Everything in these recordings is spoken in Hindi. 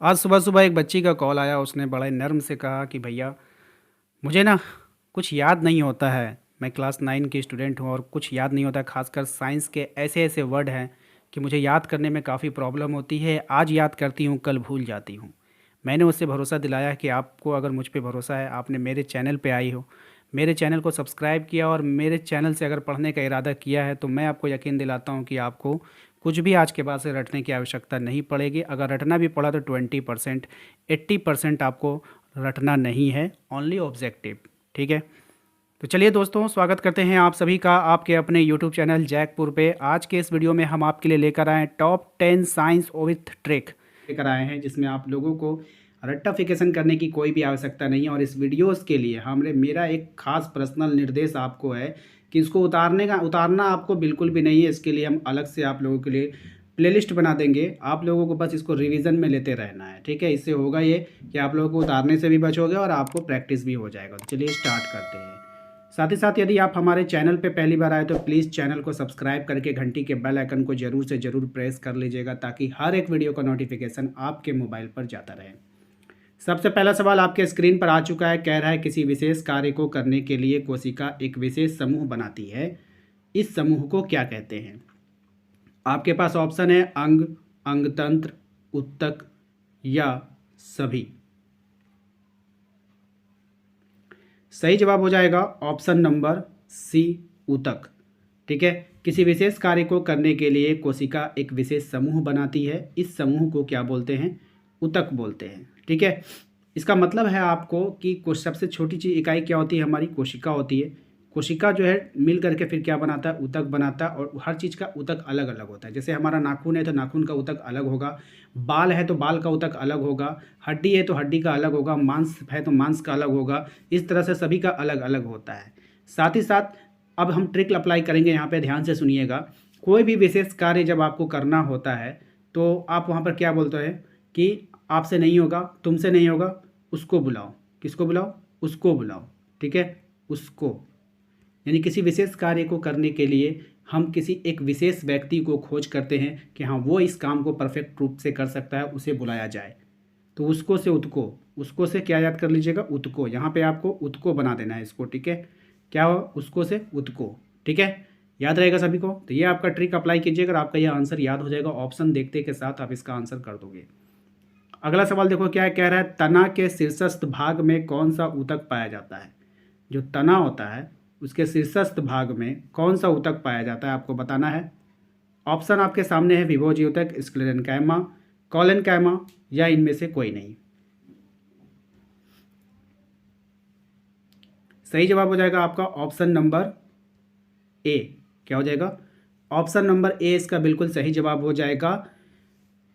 आज सुबह सुबह एक बच्ची का कॉल आया। उसने बड़े नर्म से कहा कि भैया मुझे ना कुछ याद नहीं होता है। मैं क्लास 9 की स्टूडेंट हूँ और कुछ याद नहीं होता है। खासकर साइंस के ऐसे ऐसे वर्ड हैं कि मुझे याद करने में काफ़ी प्रॉब्लम होती है। आज याद करती हूँ, कल भूल जाती हूँ। मैंने उससे भरोसा दिलाया कि आपको अगर मुझ पे भरोसा है, आपने मेरे चैनल पे आई हो, मेरे चैनल को सब्सक्राइब किया और मेरे चैनल से अगर पढ़ने का इरादा किया है, तो मैं आपको यकीन दिलाता हूँ कि आपको कुछ भी आज के बाद से रटने की आवश्यकता नहीं पड़ेगी। अगर रटना भी पड़ा तो 20%, 80% आपको रटना नहीं है, ओनली ऑब्जेक्टिव। ठीक है। तो चलिए दोस्तों, स्वागत करते हैं आप सभी का आपके अपने यूट्यूब चैनल जैकपुर पे। आज के इस वीडियो में हम आपके लिए लेकर आए हैं टॉप 10 साइंस विथ ट्रिक लेकर आए हैं, जिसमें आप लोगों को रट्टाफिकेशन करने की कोई भी आवश्यकता नहीं है। और इस वीडियोस के लिए हमने मेरा एक खास पर्सनल निर्देश आपको है कि इसको उतारना आपको बिल्कुल भी नहीं है। इसके लिए हम अलग से आप लोगों के लिए प्लेलिस्ट बना देंगे। आप लोगों को बस इसको रिवीजन में लेते रहना है। ठीक है। इससे होगा ये कि आप लोगों को उतारने से भी बचोगे और आपको प्रैक्टिस भी हो जाएगा। तो चलिए स्टार्ट करते हैं। साथ ही साथ यदि आप हमारे चैनल पे पहली बार आए तो प्लीज़ चैनल को सब्सक्राइब करके घंटी के बेल आइकन को ज़रूर से ज़रूर प्रेस कर लीजिएगा, ताकि हर एक वीडियो का नोटिफिकेशन आपके मोबाइल पर जाता रहे। सबसे पहला सवाल आपके स्क्रीन पर आ चुका है। कह रहा है किसी विशेष कार्य को करने के लिए कोशिका एक विशेष समूह बनाती है। इस समूह को क्या कहते हैं? आपके पास ऑप्शन है अंग, अंगतंत्र, उत्तक या सभी। सही जवाब हो जाएगा ऑप्शन नंबर सी, ऊतक। ठीक है। किसी विशेष कार्य को करने के लिए कोशिका एक विशेष समूह बनाती है। इस समूह को क्या बोलते हैं? ऊतक बोलते हैं। ठीक है। इसका मतलब है आपको कि कुछ सबसे छोटी चीज इकाई क्या होती है? हमारी कोशिका होती है। कोशिका जो है मिल करके फिर क्या बनाता है? ऊतक बनाता है। और हर चीज़ का ऊतक अलग अलग होता है। जैसे हमारा नाखून है तो नाखून का ऊतक अलग होगा, बाल है तो बाल का ऊतक अलग होगा, हड्डी है तो हड्डी का अलग होगा, मांस है तो मांस का अलग होगा। इस तरह से सभी का अलग अलग होता है। साथ ही साथ अब हम ट्रिक अप्लाई करेंगे। यहाँ पे ध्यान से सुनिएगा। कोई भी विशेष कार्य जब आपको करना होता है तो आप वहाँ पर क्या बोलते हैं कि आपसे नहीं होगा, तुमसे नहीं होगा, उसको बुलाओ। किसको बुलाओ? उसको बुलाओ। ठीक है। उसको, यानी किसी विशेष कार्य को करने के लिए हम किसी एक विशेष व्यक्ति को खोज करते हैं कि हाँ वो इस काम को परफेक्ट रूप से कर सकता है, उसे बुलाया जाए। तो उसको से उत्को, उसको से क्या याद कर लीजिएगा? उत्को। यहाँ पे आपको उत्को बना देना है इसको। ठीक है। क्या हो? उसको से उत्को। ठीक है। याद रहेगा सभी को? तो ये आपका ट्रिक अप्लाई कीजिए। अगर आपका यह आंसर याद हो जाएगा, ऑप्शन देखते के साथ आप इसका आंसर कर दोगे। अगला सवाल देखो क्या है। कह रहा है तना के शीर्षस्थ भाग में कौन सा ऊतक पाया जाता है? जो तना होता है उसके शीर्षस्थ भाग में कौन सा ऊतक पाया जाता है, आपको बताना है। ऑप्शन आपके सामने है विभोजी ऊतक, स्क्लेरेनकाइमा, कॉलेनकाइमा या इनमें से कोई नहीं। सही जवाब हो जाएगा आपका ऑप्शन नंबर ए। क्या हो जाएगा? ऑप्शन नंबर ए इसका बिल्कुल सही जवाब हो जाएगा।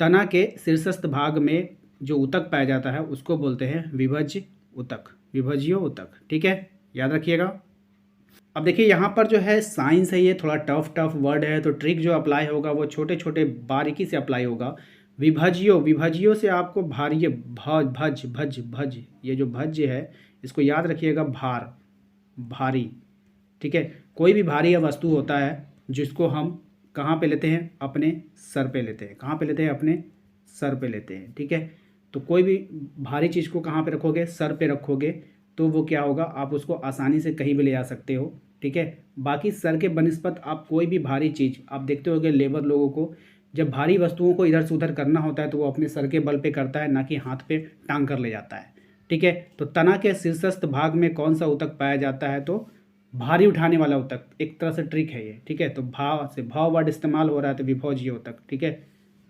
तना के शीर्षस्थ भाग में जो ऊतक पाया जाता है उसको बोलते हैं विभज्य ऊतक, विभज्य ऊतक। ठीक है। याद रखिएगा। अब देखिए यहाँ पर जो है साइंस है, ये थोड़ा टफ टफ वर्ड है, तो ट्रिक जो अप्लाई होगा वो छोटे छोटे बारीकी से अप्लाई होगा। विभज्यो, विभज्यो से आपको भारी भज भज भज भज, ये जो भज्य है इसको याद रखिएगा, भार, भारी। ठीक है। कोई भी भारी या वस्तु होता है जिसको हम कहाँ पे लेते हैं? अपने सर पे लेते हैं। कहाँ पे लेते हैं? अपने सर पे लेते हैं। ठीक है। तो कोई भी भारी चीज़ को कहाँ पे रखोगे? सर पे रखोगे तो वो क्या होगा? आप उसको आसानी से कहीं भी ले जा सकते हो। ठीक है। बाकी सर के बनिस्पत आप कोई भी भारी चीज़, आप देखते होगे लेबर लोगों को जब भारी वस्तुओं को इधर से उधर करना होता है तो वो अपने सर के बल पे करता है, ना कि हाथ पे टांग कर ले जाता है। ठीक है। तो तना के शीर्षस्थ भाग में कौन सा ऊतक पाया जाता है? तो भारी उठाने वाला ऊतक। एक तरह से ट्रिक है ये। ठीक है। तो भाव से भाव वर्ड इस्तेमाल हो रहा है तो विभोज्य ऊतक। ठीक है।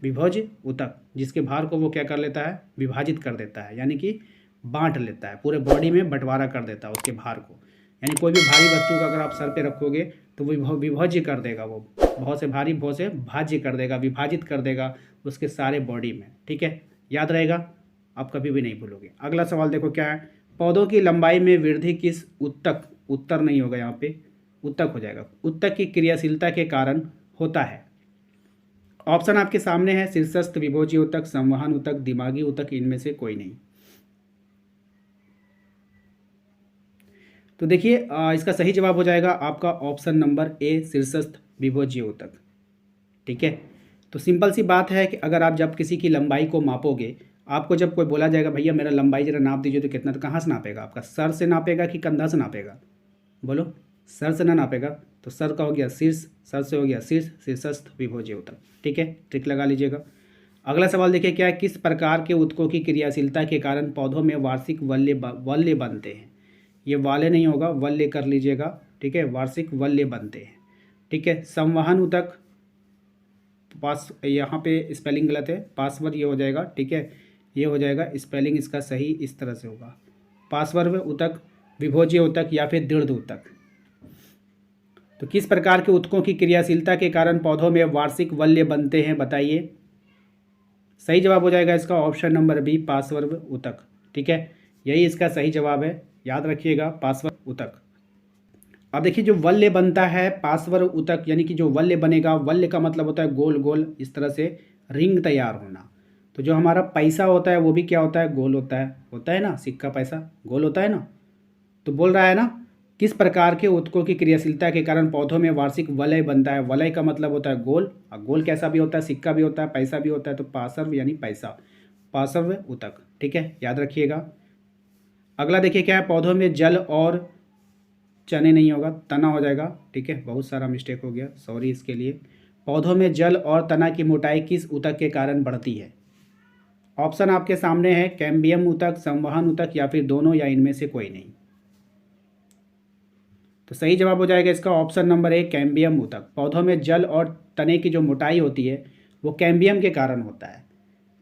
विभोज्य ऊतक, जिसके भार को वो क्या कर लेता है? विभाजित कर देता है, यानी कि बांट लेता है, पूरे बॉडी में बंटवारा कर देता है उसके भार को। यानी कोई भी भारी वस्तु का अगर आप सर पे रखोगे तो वो विभज्य कर देगा। वो बहुत से भारी बहुत से भाज्य कर देगा, विभाजित कर देगा उसके सारे बॉडी में। ठीक है। याद रहेगा, आप कभी भी नहीं भूलोगे। अगला सवाल देखो क्या है। पौधों की लंबाई में वृद्धि किस ऊतक, उत्तर नहीं होगा यहाँ पे, ऊतक हो जाएगा, ऊतक की क्रियाशीलता के कारण होता है? ऑप्शन आपके सामने है शीर्षस्थ, विभोजी ऊतक, संवहन ऊतक, दिमागी ऊतक, इनमें से कोई नहीं। तो देखिए इसका सही जवाब हो जाएगा आपका ऑप्शन नंबर ए, शीर्षस्थ विभोजी ऊतक। ठीक है। तो सिंपल सी बात है कि अगर आप जब किसी की लंबाई को मापोगे, आपको जब कोई बोला जाएगा भैया मेरा लंबाई जरा नाप दीजिए, तो कितना, तो कहाँ से नापेगा? आपका सर से नापेगा कि कंधा से नापेगा? बोलो, सर से ना नापेगा, तो सर का हो गया शीर्ष, सर से हो गया शीर्ष, शीर्षस्थ विभोज्य ऊतक। ठीक है, ट्रिक लगा लीजिएगा। अगला सवाल देखिए क्या है, किस प्रकार के ऊतकों की क्रियाशीलता के कारण पौधों में वार्षिक वल्य बनते हैं? ये वाले नहीं होगा, वल्य कर लीजिएगा। ठीक है, वार्षिक वल्य बनते हैं। ठीक है, संवहन ऊतक, पास यहाँ पे स्पेलिंग गलत है, पार्श्व ये हो जाएगा। ठीक है, ये हो जाएगा, स्पेलिंग इसका सही इस तरह से होगा, पार्श्व ऊतक, विभोज्य ऊतक या फिर दृढ़ ऊतक। तो किस प्रकार के ऊतकों की क्रियाशीलता के कारण पौधों में वार्षिक वल्य बनते हैं, बताइए। सही जवाब हो जाएगा इसका ऑप्शन नंबर बी, पार्श्व ऊतक। ठीक है, यही इसका सही जवाब है, याद रखिएगा, पार्श्व ऊतक। अब देखिए जो वल्य बनता है पार्श्व ऊतक, यानी कि जो वल्य बनेगा, वल्य का मतलब होता है गोल गोल इस तरह से रिंग तैयार होना। तो जो हमारा पैसा होता है वो भी क्या होता है? गोल होता है ना, सिक्का पैसा गोल होता है ना। तो बोल रहा है ना, किस प्रकार के ऊतकों की क्रियाशीलता के कारण पौधों में वार्षिक वलय बनता है? वलय का मतलब होता है गोल, और गोल कैसा भी होता है? सिक्का भी होता है, पैसा भी होता है। तो पार्श्व यानी पैसा, पार्श्व ऊतक। ठीक है, याद रखिएगा। अगला देखिए क्या है, पौधों में जल और चने नहीं होगा, तना हो जाएगा। ठीक है, बहुत सारा मिस्टेक हो गया, सॉरी इसके लिए। पौधों में जल और तना की मोटाई किस ऊतक के कारण बढ़ती है? ऑप्शन आपके सामने है, कैम्बियम ऊतक, संवहन ऊतक या फिर दोनों या इनमें से कोई नहीं। तो सही जवाब हो जाएगा इसका ऑप्शन नंबर ए, कैम्बियम ऊतक। पौधों में जल और तने की जो मोटाई होती है वो कैम्बियम के कारण होता है।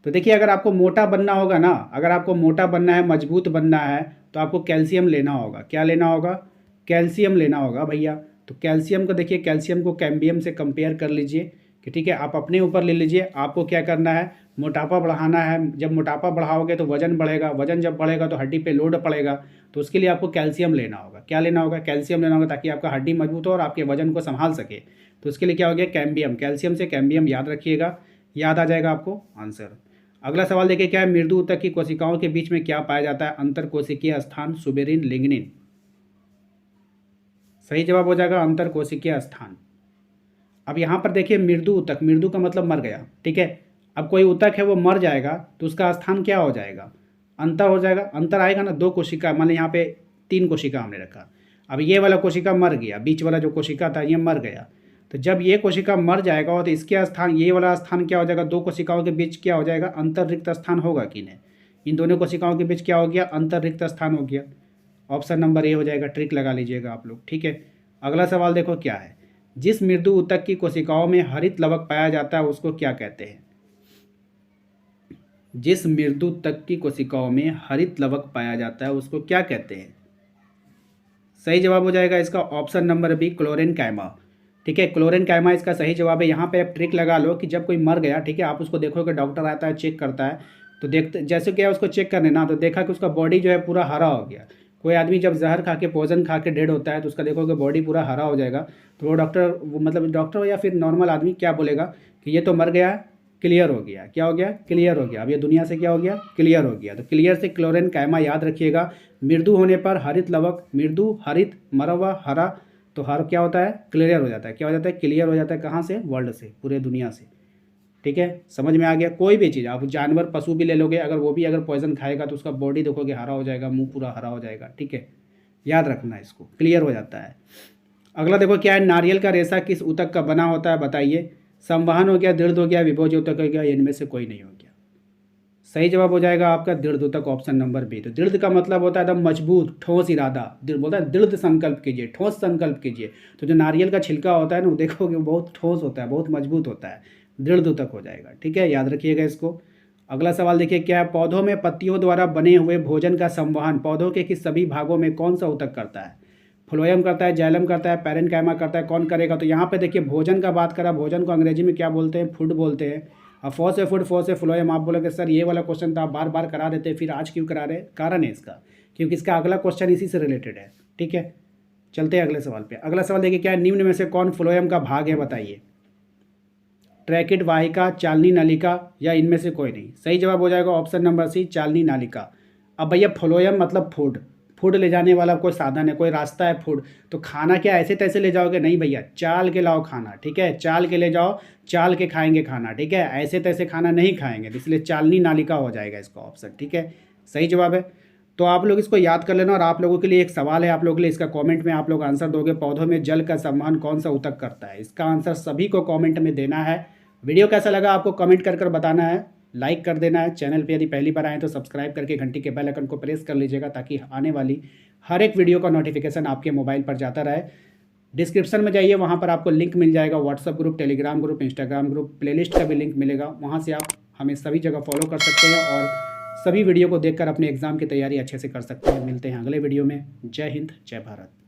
तो देखिए अगर आपको मोटा बनना होगा ना, अगर आपको मोटा बनना है, मजबूत बनना है, तो आपको कैल्शियम लेना होगा। क्या लेना होगा? कैल्शियम लेना होगा भैया। तो कैल्शियम को देखिए, कैल्शियम को कैम्बियम से कंपेयर कर लीजिए कि ठीक है, आप अपने ऊपर ले लीजिए। आपको क्या करना है? मोटापा बढ़ाना है। जब मोटापा बढ़ाओगे तो वजन बढ़ेगा, वजन जब बढ़ेगा तो हड्डी पे लोड पड़ेगा। तो उसके लिए आपको कैल्शियम लेना होगा। क्या लेना होगा? कैल्शियम लेना होगा, ताकि आपका हड्डी मजबूत हो और आपके वजन को संभाल सके। तो उसके लिए क्या हो गया? कैम्बियम, कैल्शियम से कैम्बियम, याद रखिएगा, याद आ जाएगा आपको आंसर। अगला सवाल देखिए क्या है, मृदु ऊतक की कोशिकाओं के बीच में क्या पाया जाता है? अंतर कोशिकीय स्थान, सुबेरिन, लिग्निन। सही जवाब हो जाएगा अंतर कोशिकीय स्थान। अब यहाँ पर देखिए मृदु ऊतक, मृदु का मतलब मर गया। ठीक है, अब कोई ऊतक है वो मर जाएगा तो उसका स्थान क्या हो जाएगा? अंतर हो जाएगा। अंतर आएगा ना, दो कोशिका, मान ली यहाँ पे 3 कोशिका हमने रखा। अब ये वाला कोशिका मर गया, बीच वाला जो कोशिका था ये मर गया। तो जब ये कोशिका मर जाएगा तो इसके स्थान, ये वाला स्थान क्या हो जाएगा? 2 कोशिकाओं के बीच क्या हो जाएगा? अंतरिक्त स्थान होगा कि नहीं? इन दोनों कोशिकाओं के बीच क्या हो गया? अंतरिक्त स्थान हो गया। ऑप्शन नंबर ए हो जाएगा, ट्रिक लगा लीजिएगा आप लोग। ठीक है, अगला सवाल देखो क्या है, जिस मृदु ऊतक की कोशिकाओं में हरित लवक पाया जाता है उसको क्या कहते हैं? जिस मृदु ऊतक की कोशिकाओं में हरित लवक पाया जाता है उसको क्या कहते हैं? सही जवाब हो जाएगा इसका ऑप्शन नंबर बी, क्लोरेन कैमा। ठीक है, क्लोरेन कैमा इसका सही जवाब है। यहाँ पे आप ट्रिक लगा लो कि जब कोई मर गया, ठीक है, आप उसको देखोगे, डॉक्टर आता है चेक करता है, तो देखते जैसे क्या उसको चेक करने ना, तो देखा कि उसका बॉडी जो है पूरा हरा हो गया। कोई आदमी जब जहर खा के, पॉइजन खा के डेड होता है तो उसका देखोगे बॉडी पूरा हरा हो जाएगा। तो वो डॉक्टर, वो मतलब डॉक्टर या फिर नॉर्मल आदमी क्या बोलेगा कि ये तो मर गया, क्लियर हो गया। क्या हो गया? क्लियर हो गया। अब ये दुनिया से क्या हो गया? क्लियर हो गया। तो क्लियर से क्लोरेन कैमा, याद रखिएगा। मृदु होने पर हरित लवक, मृदु, हरित, मरा हुआ, हरा, तो हर क्या होता है? क्लियर हो जाता है। क्या हो जाता है? क्लियर हो जाता है। कहाँ से? वर्ल्ड से, पूरे दुनिया से। ठीक है, समझ में आ गया। कोई भी चीज़ आप जानवर, पशु भी ले लोगे, अगर वो भी अगर पॉइजन खाएगा तो उसका बॉडी देखोगे हरा हो जाएगा, मुंह पूरा हरा हो जाएगा। ठीक है, याद रखना है इसको, क्लियर हो जाता है। अगला देखो क्या है, नारियल का रेशा किस ऊतक का बना होता है? बताइए। संवहन हो गया, दृढ़ हो गया, विभोज्य ऊतक हो गया, इनमें से कोई नहीं हो गया। सही जवाब हो जाएगा आपका दृढ़ ऊतक, ऑप्शन नंबर बी। तो दृढ़ का मतलब होता है एकदम मजबूत, ठोस इरादा। दृढ़ बोलता है दृढ़ संकल्प कीजिए, ठोस संकल्प कीजिए। तो जो नारियल का छिलका होता है ना, वो देखोगे बहुत ठोस होता है, बहुत मजबूत होता है, दृढ़ ऊतक हो जाएगा। ठीक है, याद रखिएगा इसको। अगला सवाल देखिए क्या है, पौधों में पत्तियों द्वारा बने हुए भोजन का संवहन पौधों के किस सभी भागों में कौन सा ऊतक करता है? फ्लोएम करता है, जाइलम करता है, पैरेन्काइमा करता है, कौन करेगा? तो यहाँ पे देखिए भोजन का बात करा, भोजन को अंग्रेजी में क्या बोलते हैं? फूड बोलते हैं। अब फॉ से फूड, फॉ से फ्लोएम। आप बोलोगे सर ये वाला क्वेश्चन था, आप बार बार करा देते, फिर आज क्यों करा रहे? कारण है इसका, क्योंकि इसका अगला क्वेश्चन इसी से रिलेटेड है। ठीक है, चलते हैं अगले सवाल पे। अगला सवाल देखिए क्या है, निम्न में से कौन फ्लोएम का भाग है? बताइए। ट्रैकिड, वाहिका, चालनी नलिका या इनमें से कोई नहीं? सही जवाब हो जाएगा ऑप्शन नंबर सी, चालनी नालिका। अब भैया फ्लोएम मतलब फूड, फूड ले जाने वाला कोई साधन है, कोई रास्ता है फूड, तो खाना क्या ऐसे तैसे ले जाओगे? नहीं भैया, चाल के लाओ खाना, ठीक है, चाल के ले जाओ, चाल के खाएंगे खाना, ठीक है, ऐसे तैसे खाना नहीं खाएंगे, इसलिए चालनी नालिका हो जाएगा इसका ऑप्शन, ठीक है, सही जवाब है। तो आप लोग इसको याद कर लेना। और आप लोगों के लिए एक सवाल है, आप लोगों के लिए इसका कमेंट में आप लोग आंसर दोगे, पौधों में जल का संवहन कौन सा ऊतक करता है? इसका आंसर सभी को कमेंट में देना है। वीडियो कैसा लगा आपको कमेंट कर बताना है, लाइक कर देना है। चैनल पे यदि पहली बार आए तो सब्सक्राइब करके घंटी के बेल आइकन को प्रेस कर लीजिएगा, ताकि आने वाली हर एक वीडियो का नोटिफिकेशन आपके मोबाइल पर जाता रहे। डिस्क्रिप्शन में जाइए, वहाँ पर आपको लिंक मिल जाएगा, WhatsApp group, Telegram group, Instagram group, playlist का भी लिंक मिलेगा, वहाँ से आप हमें सभी जगह फॉलो कर सकते हैं और सभी वीडियो को देखकर अपने एग्ज़ाम की तैयारी अच्छे से कर सकते हैं। मिलते हैं अगले वीडियो में। जय हिंद, जय भारत।